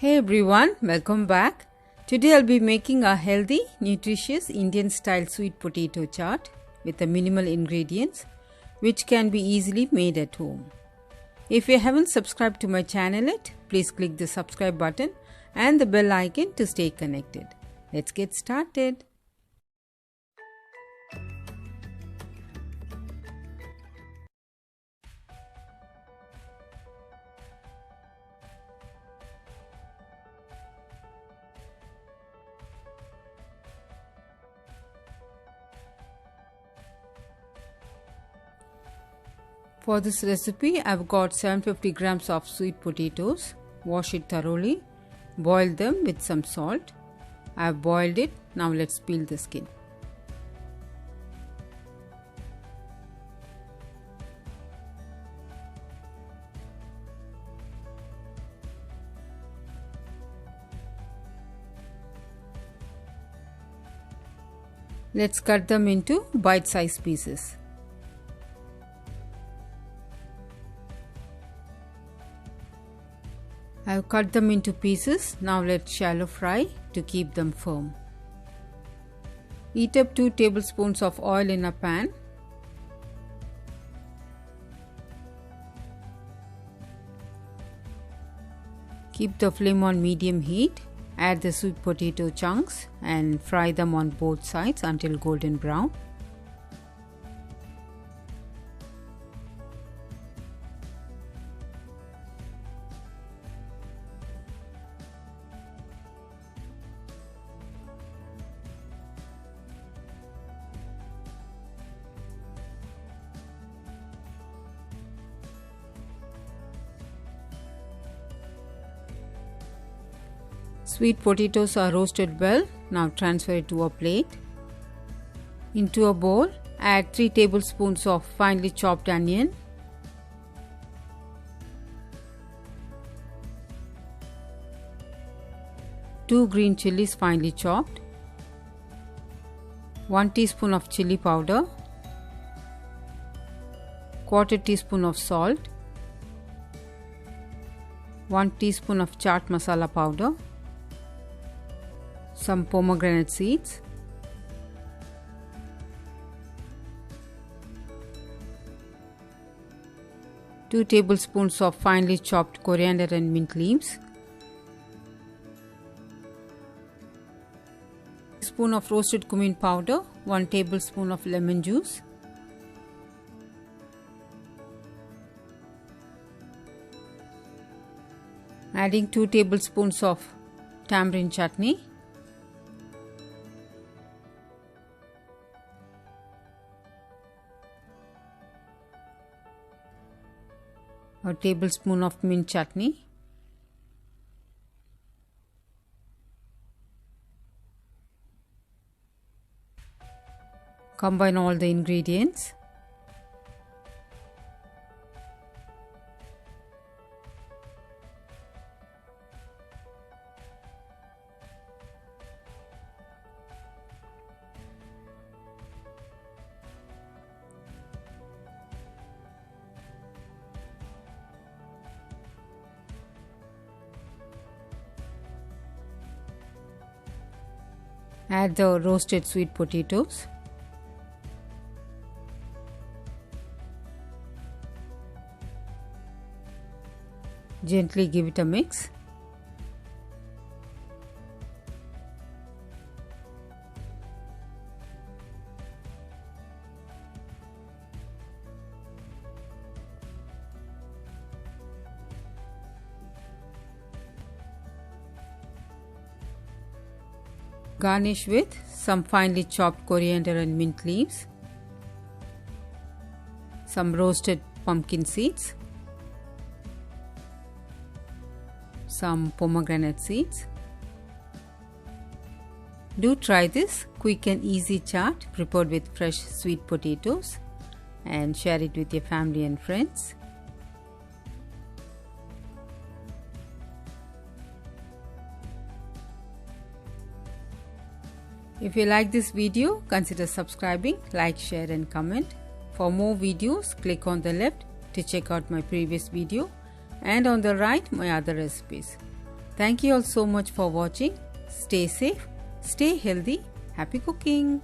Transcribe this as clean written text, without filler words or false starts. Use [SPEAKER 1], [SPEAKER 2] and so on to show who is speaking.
[SPEAKER 1] Hey everyone, welcome back. Today I'll be making a healthy, nutritious Indian style sweet potato chaat with a minimal ingredients which can be easily made at home. If you haven't subscribed to my channel yet, please click the subscribe button and the bell icon to stay connected. Let's get started. For this recipe, I've got 750 grams of sweet potatoes. Wash it thoroughly. Boil them with some salt. I've boiled it. Now let's peel the skin. Let's cut them into bite-sized pieces. I've cut them into pieces. Now let's shallow fry to keep them firm. Heat up 2 tablespoons of oil in a pan. Keep the flame on medium heat. Add the sweet potato chunks and fry them on both sides until golden brown. Sweet potatoes are roasted well. Now transfer it to a plate. Into a bowl, add 3 tablespoons of finely chopped onion, two green chillies finely chopped, 1 teaspoon of chili powder, quarter teaspoon of salt, 1 teaspoon of chaat masala powder, some pomegranate seeds, two tablespoons of finely chopped coriander and mint leaves, spoon of roasted cumin powder, 1 tablespoon of lemon juice, adding 2 tablespoons of tamarind chutney, a tablespoon of mint chutney, combine all the ingredients. Add the roasted sweet potatoes. Gently give it a mix. Garnish with some finely chopped coriander and mint leaves, some roasted pumpkin seeds, some pomegranate seeds. Do try this quick and easy chaat prepared with fresh sweet potatoes and share it with your family and friends. If you like this video, consider subscribing, like, share and comment. For more videos, click on the left to check out my previous video and on the right my other recipes. Thank you all so much for watching. Stay safe, stay healthy, happy cooking.